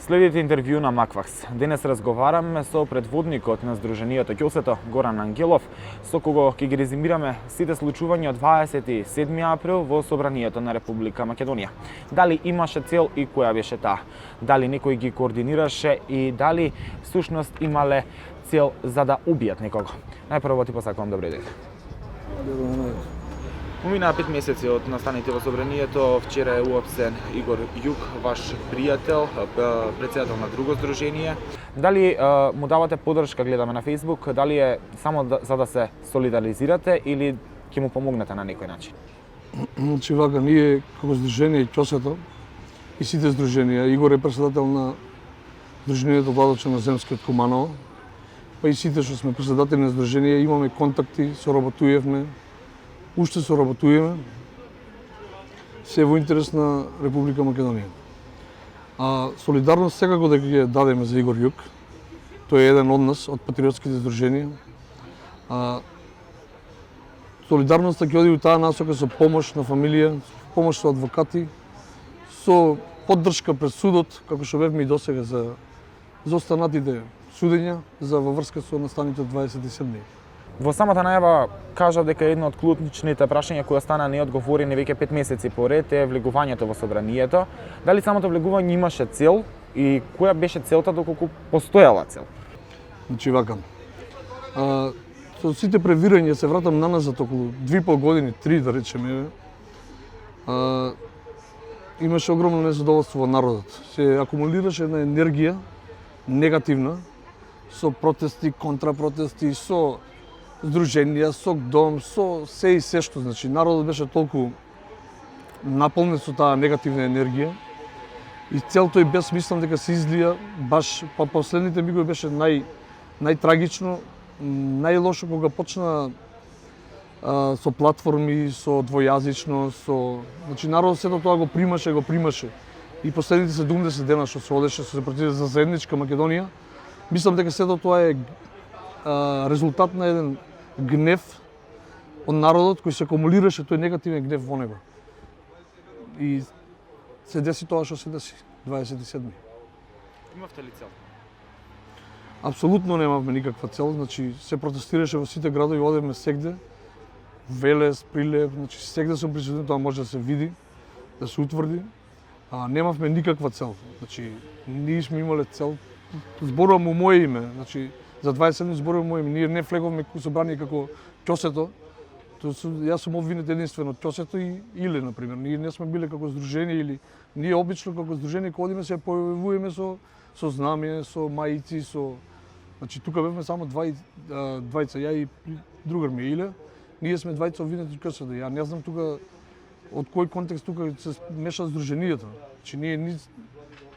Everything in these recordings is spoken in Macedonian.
Следите интервју на Маквакс. Денес разговараме со предводникот на Сдруженијето Ќосето, Горан Ангелов, со кого ќе ги резимираме сите случувања од 27 април во Собранието на Република Македонија. Дали имаше цел и која беше таа? Дали некој ги координираше и дали всушност имале цел за да убијат некого? Најпрво ти посакувам добро дојде. Поминаа 5 месеци од настаните во Собранието. Вчера е уапсен Игор Јук, ваш пријател, претседател на друго здружение. Дали му давате поддршка, гледаме на Facebook, дали е само за да се солидаризирате или ќе му помогнете на некој начин? Значи вака, ние како здружение Ќосето и сите здруженија, Игор е претседател на Здруженијето владачи на земскиот Куманово, па и сите што сме претседатели на здруженија имаме контакти, соработуваме, уште соработуваме, се во интерес на Република Македонија. Солидарност секако дека ќе дадеме за Игор Јук. Тој е еден од нас, од патриотските здруженија. Солидарноста ќе оди у таа насока со помош на фамилија, помош со адвокати, со поддршка пред судот, како што бевме и досега за останатите судења во врска со настаните од 27 дни. Во самата најава кажав дека едно од клучните прашања кои остана неодговорени веќе 5 месеци поред е влегувањето во Собранието. Дали самото влегување имаше цел и која беше целта доколку постоела цел? Значи вака. Со сите превирања се вратам наназад околу 2,5 години, 3 да речеме. Имаше огромно незадоволство во народот. Се акумулираше една енергија негативна со протести, контрапротести, со здруженија, со дом, со се и се што, значи народот беше толку наполнен со таа негативна енергија и цел тој безсмислен дека се излија баш па последните мигови беше најтрагично, најлошо кога почна со платформи, со двојазично, значи народот сето тоа го примаше. И последните 70 дена што се одеше, се противеше за заедничка Македонија, мислам дека сето тоа е резултат на еден гнев од народот кој се акумулираше тој негативен гнев во него. И се деси тоа што се деси 27. Имавте ли цел? Апсолутно немавме никаква цел, значи се протестираше во сите градови, одевме сегде, Велес, Прилеп, значи сегде сум присутен, тоа може да се види, да се утврди. Немавме никаква цел. Значи ние сме имале цел, зборувам у моје име, значи за 27 зборувам моје име, ние не влеговме во собрание како Ќосето. Јас сум обвинет единствено од Ќосето и Иле, например. Ние не сме биле како здружение или ние обично како здружение кога одиме се појавуваме со знаме, со маици, значи тука бевме само двајца, ја и другар ми Иле. Ние сме двајца обвинети од Ќосето. Ја не знам тука од кој контекст тука се меша здруженијата. Значи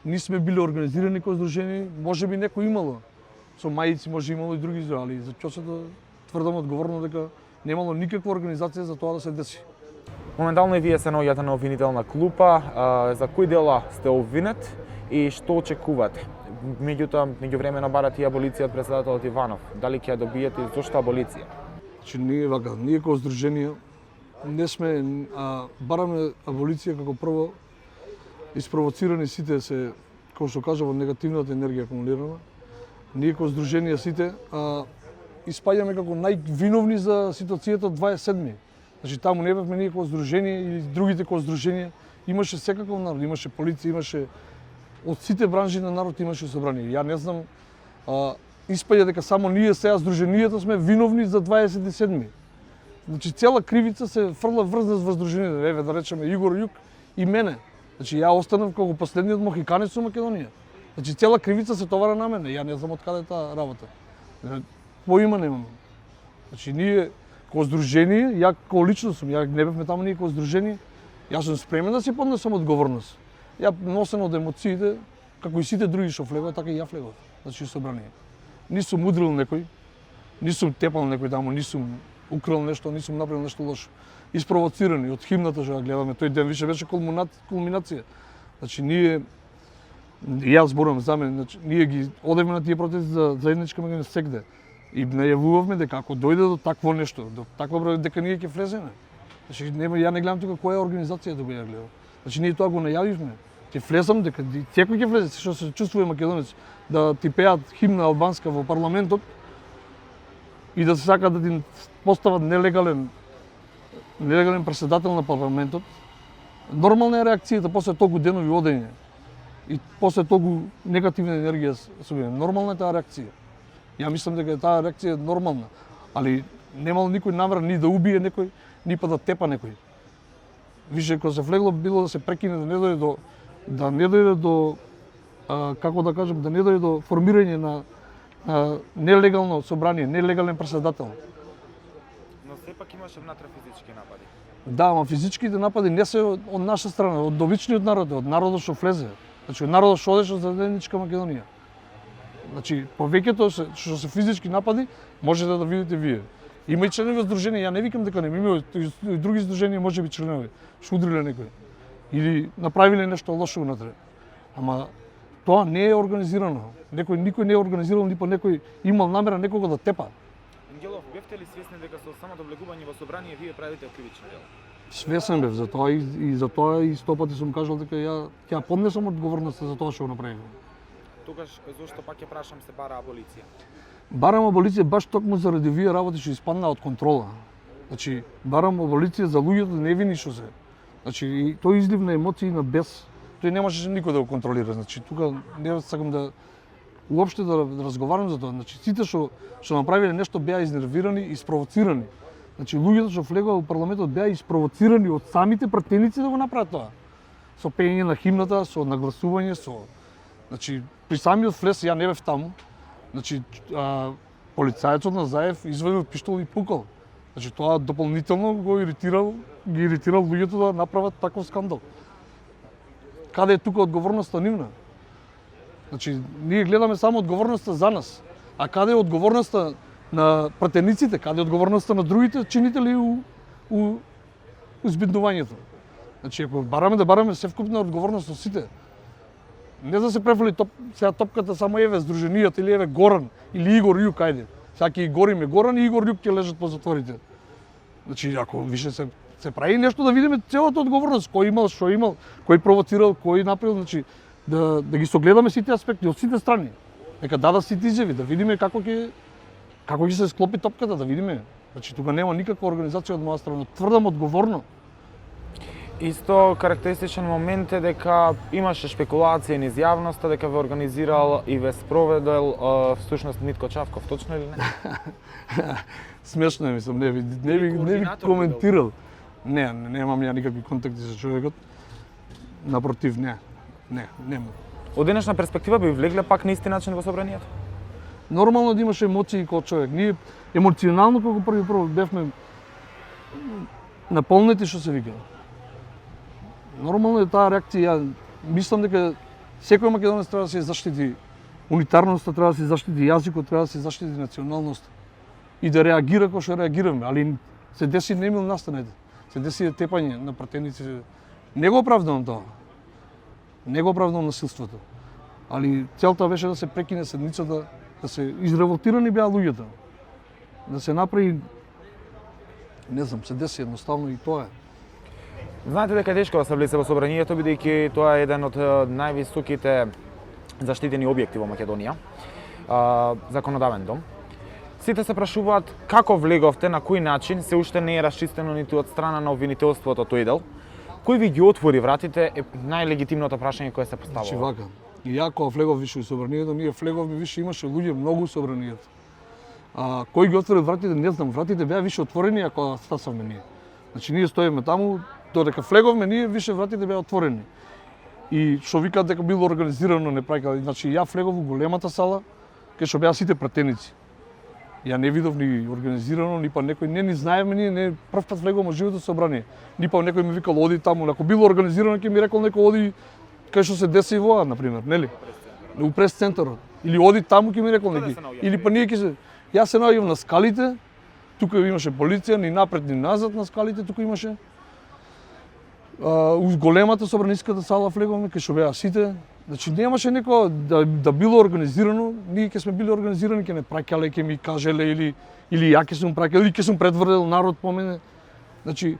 ние сме биле организирани како здружение, можеби некој имало. Со маици може имало и други, али за Ќосето тврдам одговорно дека немало никаква организација за тоа да се деси. Моментално и вие се наоѓате на обвинителна клупа. За кои дела сте обвинет и што очекувате? Меѓутоа, меѓувремено барате и аболиција од претседателот Иванов. Дали ќе ја добиете и зошто аболиција? Значи ние како здружение не сме бараме аболиција како прво испровоцирани сите се, како што кажав, од негативната енергија акумулирана. Ние како здружение сите испаѓаме како највиновни за ситуацијата од 27. Значи таму не бевме ние како здружение или другите како здружение. Имаше секаков народ, имаше полиција, имаше од сите бранжи на народ имаше собрание. Ја не знам, испаѓа дека само ние сега здруженијата сме виновни за 27. Значи цела кривица се фрла врз нас во здруженијата. Еве да речеме Игор Јук и мене. Значи ја останав како последниот мохиканец во Македонија. Значи цела кривица се товара на мене. Ја не знам од каде е таа работа. Поима немам. Значи ние како здружение, ја како лично сум, ја не бевме таму ние како здружение, јас сум спремен да си поднесам одговорност. Ја носен од емоциите, како и сите други што влегуват, така и ја влегував. Значи собрание. Нисум удрил некој, нисум тепал некој таму, нисум украл нешто, нисум направил нешто лошо. Испровоцирани од химната што ја гледаме, тој ден више беше кулминација. Значи јас зборувам за мене, значи ние ги одевме на тие протести за заедничка Македонија сегде. И најавувавме дека ако дојде до такво нешто, до таква број дека ние ќе влеземе. Значи ја не гледам тука која организација да го ја гледа. Значи ние тоа го најавивме. Ќе влезам дека секој ќе влезе, што се чувствува македонец, да ти пеат химна албанска во парламентот и да се сака да ти постават нелегален претседател на парламентот. Нормална е реакцијата после толку денови одење и после толку негативна енергија со мене. Нормална е таа реакција. Ја мислам дека таа реакција е нормална, али немал никој намера ни да убие некој, ни па да тепа некој. Више кога се влегло било да се прекине, да не дојде до како да кажам, да не дојде до формирање на нелегално собрание, нелегален претседател. Но сепак имаше внатре физички напади. Да, ама физичките напади не се од наша страна, од обичниот народ, од народот што влезе. Значи, од народот што одеше за заедничка Македонија. Значи, повеќето што се физички напади, можете да видите вие. Има и членови од здруженија, ја не викам дека нема, има и други здруженија можеби членови, што удриле некој или направиле нешто лошо унатре. Ама тоа не е организирано. Никој не е организирал, ни по некој имал намера некого да тепа. Ангелов, бевте ли свесни дека со самото влегување во собрание вие правите кривично дело? Свесен бев за тоа и за тоа и 100 пати сум кажал дека ќе поднесам одговорноста за тоа што го направив. Тогаш зошто пак ќе прашам се бара аболиција? Барам аболиција баш токму заради вие работи што испадна од контрола. Значи, барам аболиција за луѓето невини што се. Значи, и тој излив на емоции, на бес, тој не можеше никој да го контролира. Значи, тука не сакам да уопште да разговарам за тоа. Значи, сите што направиле нешто беа изнервирани и спровоцирани. Значи, луѓето што влегоа во парламентот беа испровоцирани од самите пратеници да го направат тоа. Со пеење на химната, со нагласување, Значи, при самиот влез, ја не бев таму, значи, полицајецот на Заев извадил пиштол и пукал. Значи, тоа дополнително ги иритирал луѓето да направат таков скандал. Каде е тука одговорноста нивна? Значи, ние гледаме само одговорноста за нас. А каде е одговорноста на пратениците? Каде е одговорноста на другите чинители у избиднувањето? Значи, ако бараме севкупна одговорност од сите, не да се префали сега топката само еве здруженијата или еве Горан или Игор Јук, ајде. Сега ќе гориме Горан и Игор Јук ќе лежат по затворите. Значи, ако више се прави нешто да видиме целата одговорност, кој имал, што имал, кој провоцирал, кој направил, значи да ги согледаме сите аспекти од сите страни. Нека дадат сите изјави, да видиме како ќе се склопи топката, да видиме. Значи, тука нема никаква организација од моја страна, тврдам одговорно. Исто карактеристичен момент е дека имаше спекулација низ јавноста дека ве организирал и ве спроведел всушност Митко Чавков, точно или не? Смешно е, мислам, не би коментирал. Немам ја никакви контакти со човекот. Напротив, нема. Од денешна перспектива би влегле пак на исти начин во собранието? Нормално да имаше емоции како човек. Ние емоционално како прво бевме наполнети, што се вика. Нормално е таа реакција. Мислам дека секој македонец треба да се заштити унитарноста, треба да се заштити јазикот, треба да се заштити националноста и да реагира како што реагираме, али се деси немил настанете. Се деси тепање на пратеници. Не го оправдувам тоа. Не го оправдувам насилството. Али целта беше да се прекине седмицата, да се изреволтирани беа луѓето. Да се направи, не знам, се деси едноставно и тоа е. Знаете дека е тешко да се влезе во собранието, бидејќи тоа е еден од највисоките заштитени објекти во Македонија, законодавен дом. Сите се прашуваат како влеговте, на кој начин, се уште не е расчистено ниту од страна на обвинителството тој дел. Кој ви ги отвори вратите е најлегитимното прашање кое се поставува. Значи вака, и ја кога влегов више во собранието, ние влеговме више, имаше луѓе многу во собранието. Кој ги отвори вратите, не знам, вратите беа више отворени ако стасавме ние. Значи ние стоиме таму, додека влеговме ние више вратите беа отворени. И што викаат дека било организирано не праќа, значи ја влегов во големата сала, кај што беа сите пратеници. Ја не видов ни организирано, ни па некој не ни знаеме, ние не прв пат влегувам во живото собрание. Ни па некој ми викал оди таму, ако било организирано ќе ми рекол некој оди кај што се деси воа, на пример, нели? У прес центарот. Или оди таму ќе ми рекол некој. Или па ние ќе се Јас се наоѓам на скалите, тука имаше полиција, ни напред ни назад на скалите, тука имаше. У големата собраниската сала влеговме, кај што беа сите. Значи немаше некој да било организирано, ние ќе сме били организирани, ќе не праќале, ќе ми кажеле или ја ќе сум праќал, или ќе сум предврдел народ по мене. Значи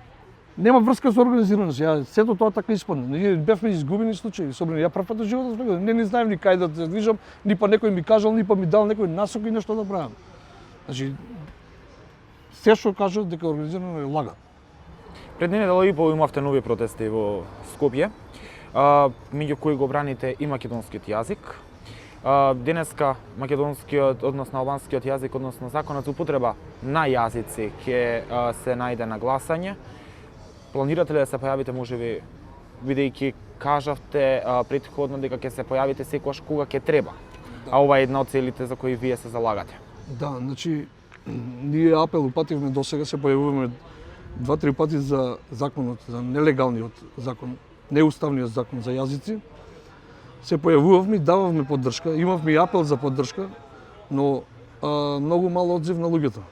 Нема врска со организираност. Ја сето тоа така испадна. Ние бевме изгубени случаи. Особено ја прв пат во животот сме, не знаев ни кај да се движам, ни па некој ми кажал, ни па ми дал некој насока и нешто да правам. Значи се што кажат дека организирано е лага. Пред недела и пол имавте нови протести во Скопје, меѓу кои го браните и македонскиот јазик. Денеска македонскиот, односно албанскиот јазик, односно законот за употреба на јазици ќе се најде на гласање. Планирате ли да се појавите, можеби, бидејќи кажавте претходно дека ќе се појавите секогаш кога ќе треба? А ова е една од целите за кои вие се залагате. Да, значи ние апел упативме досега, се појавуваме 2-3 пати за законот, за нелегалниот закон, неуставниот закон за јазици. Се појавувавме, дававме поддршка, имавме и апел за поддршка, но многу мал одзив на луѓето.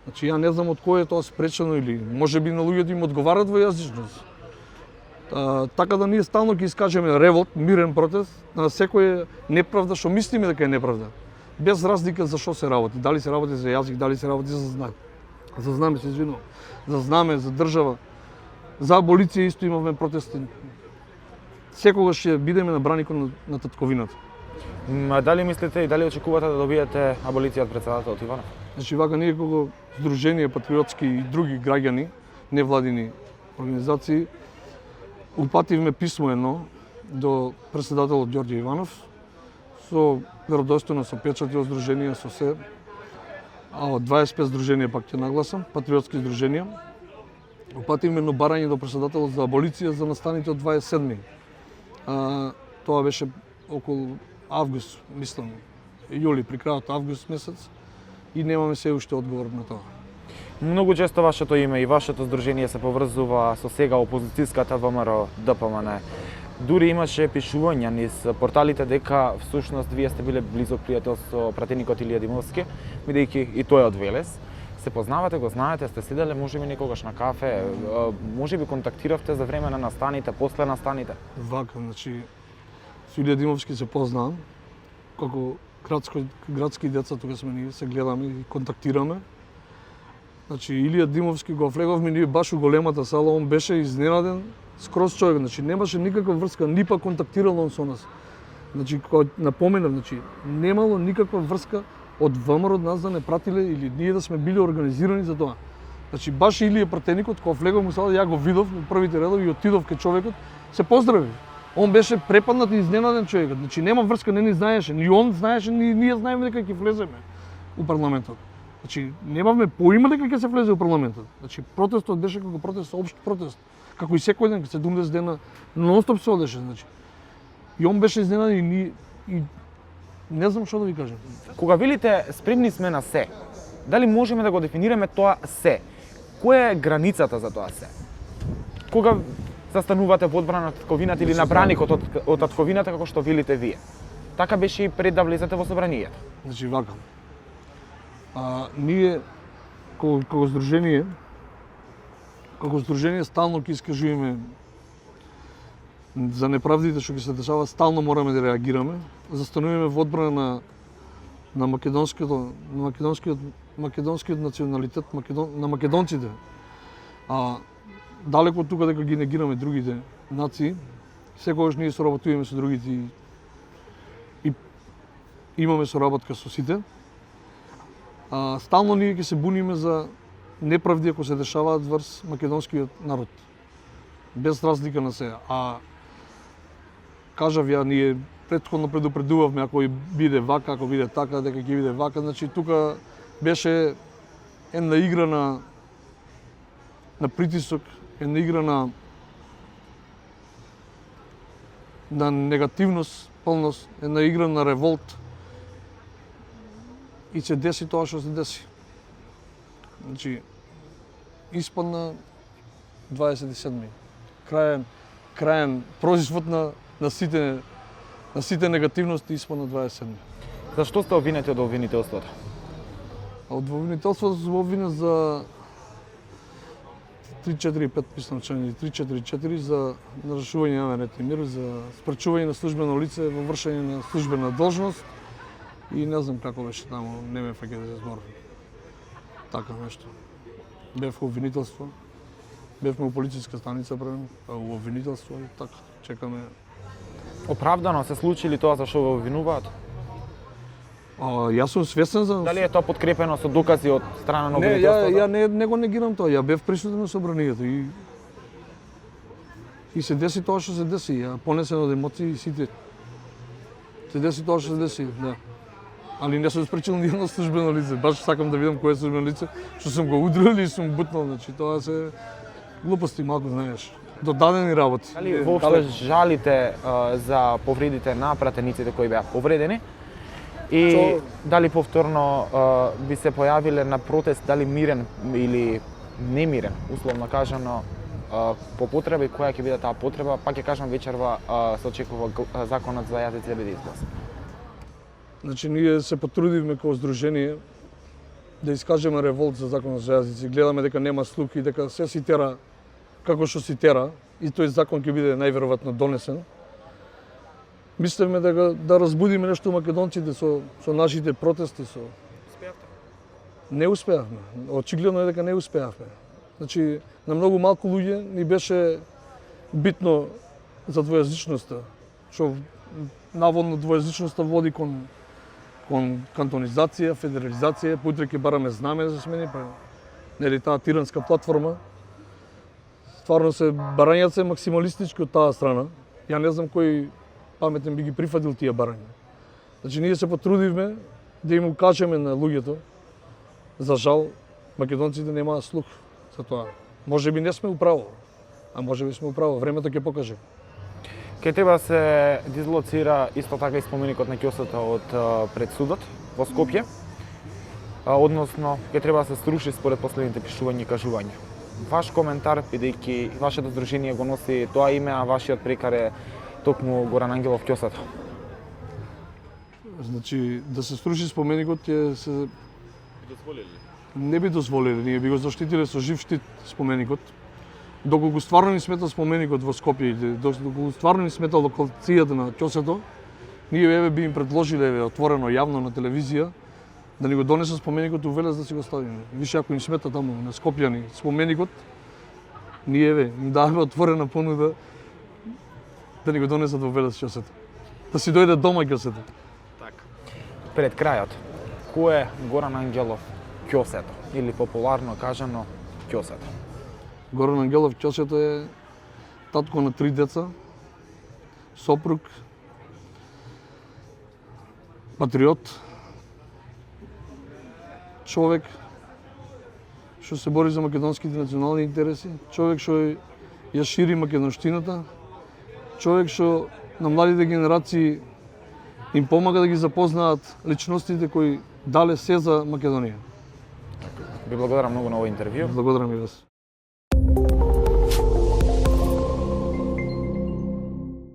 Значи ја не знам од кој е тоа спречено или можеби на луѓето им одговарат во јазичност. Така да ние стално ќе искажеме револт, мирен протест на секоја неправда што мислиме дека е неправда. Без разлика за што се работи, дали се работи за јазик, дали се работи за знаме. За знаме се извинувам. За знаме, за држава. За аболиција исто имавме протести. Секогаш ќе бидеме на браникот на татковината. Дали мислите и дали очекувате да добиете аболиција од председателот Иванов? Значи вака ние како Сдружение патриотски и други граѓани, невладини организации, упативме писмо едно до председателот Ѓорѓе Иванов со веродостојно со печати од здруженија, со се. А од 25 здруженија пак ќе нагласам, патриотски здруженија. Упативме едно барање до председателот за аболиција за настаните од 27. Тоа беше околу август, мислам, јули, при крајот август месец, и немаме се уште одговор на тоа. Многу често вашето име и вашето здружение се поврзува со сега опозицијската ВМРО ДПМН. Дури имаше пишувања низ порталите дека всушност вие сте биле близок пријател со пратеникот Илија Димовски, бидејќи и тој е од Велес. Се познавате, го знаете, сте седеле можеби некогаш на кафе, можеби контактиравте за време на настаните, после настаните? Вака, значи, со Илија Димовски се познавам, како градски деца, тука сме ние, се гледаме и контактираме. Значи, Илија Димовски го влеговме ние баш у големата сала, он беше изненаден, скроз човек, значи немаше никаква врска, ни па контактирал он со нас. Значи, кога напоменав, значи, немало никаква врска од ВМРО од нас да не пратиле или ние да сме били организирани за тоа. Значи, баш Илија пратеникот, кога влегов му сала, ја го видов на првите редови и отидов кај човекот, се поздрави. Он беше препаднат и изненаден човекот. Значи, нема врска, не ни знаеше, ни он знаеше, ни ние знаеме дека ќе влеземе у парламентот. Значи, немавме поима дека ќе се влезе у парламентот. Значи, протестот беше како протест, општ протест. Како и секој ден, 70 дена, нон-стоп се одеше, значи. И он беше изненаден и не знам што да ви кажам. Кога велите спремни сме на се, дали можеме да го дефинираме тоа се? Која е границата за тоа се? Кога застанувате во одбрана на татковината или на браникот од татковината како што велите вие? Така беше и пред да влезете во собранието. Значи, вака. Ние, како здружение стално ќе искажуваме за неправдите што ќе се дешава, стално мораме да реагираме. Застануваме во одбрана на македонскиот националитет, на македонците. Далеко од тука дека ги негираме другите нации, секогаш ние соработуваме со другите и имаме соработка со сите. Стално ние ќе се буниме за неправди ако се дешаваат врз македонскиот народ. Без разлика на се. Кажав ја, ние претходно предупредувавме ако биде вака, ако биде така, дека ќе биде вака. Значи, тука беше една игра на притисок, една игра на негативност, полност, една игра на револт. И се деси тоа што се деси. Значи, испадна 27. Краен производ на сите негативности испадна 27. Зашто сте обвинети од обвинителството? Од обвинителството се обвинет за 3-4-5 писам члени, 3-4-4 за нарушување на ред и мир, за спречување на службено лице во вршење на службена должност и не знам како беше таму, не ме фаќа да се зборам. Така нешто. Бев во обвинителство Бевме у полициска станица пред у обвинителство и така чекаме. Оправдано се случи ли тоа за што го обвинуваат? Јас сум свесен за Дали е тоа подкрепено со докази од страна на Не, обвинителството? ја не го негирам тоа. Ја бев присутен на собранието и се деси тоа што се деси. Ја понесен од емоции сите. Се деси тоа што се деси, да. Али не сум спречил ни едно службено лице. Баш сакам да видам кој е службено лице, што сум го удрил или сум бутнал, значи тоа се глупости малку, знаеш. Додадени работи. Дали воопшто жалите за повредите на пратениците кои беа повредени? И дали повторно би се појавиле на протест, дали мирен или немирен, условно кажано, по потреба и која ќе биде таа потреба, пак ќе кажам вечерва се очекува законот за јазици да биде изгласан. Значи, ние се потрудивме како здружение да искажеме револт за законот за јазици. Гледаме дека нема слух и дека се си тера како што си тера и тој закон ќе биде најверојатно донесен. Мислевме да разбудиме нешто македонците со нашите протести. Не успеавме. Очигледно е дека не успеавме. Значи, на многу малку луѓе ни беше битно за двојазичноста, што наводно двојазичноста води кон кантонизација, федерализација, поутре ќе бараме знаме за смени, па нели таа тиранска платформа. Стварно се барањата се максималистички од таа страна. Ја не знам кој паметен би ги прифатил тие барања. Значи ние се потрудивме да им укажеме на луѓето. За жал, македонците немаат слух за тоа. Може би не сме управо, а може би сме управо. Времето ќе покаже. Ке треба се дислоцира исто така и споменикот на ќосата од пред судот во Скопје. Односно, ке треба да се струши според последните пишувања и кажувања. Ваш коментар, бидејќи вашето здружение го носи тоа име, а вашиот прекар е токму Горан Ангелов ќосата. Значи, да се струши споменикот ќе се не би дозволиле, ние би го заштитиле со жив штит споменикот. Доколку стварно ни смета споменикот во Скопје, доколку стварно ни смета локацијата на ќосето, ние би им предложиле отворено јавно на телевизија да ни го донесат споменикот у Велес да си го ставиме. Више ако им смета таму на Скопјани споменикот, ние им даваме отворена понуда да ни го донесат во Велес ќосето. Да си дојде дома ќосето. Така. Пред крајот, кој е Горан Ангелов ќосето или популарно кажано ќосето? Горан Ангелов ќосето е татко на 3 деца, сопруг, патриот, човек што се бори за македонските национални интереси, човек што ја шири македонштината, човек што на младите генерации им помага да ги запознаат личностите кои дале се за Македонија. Ви благодарам многу на овој интервју. Благодарам и вас.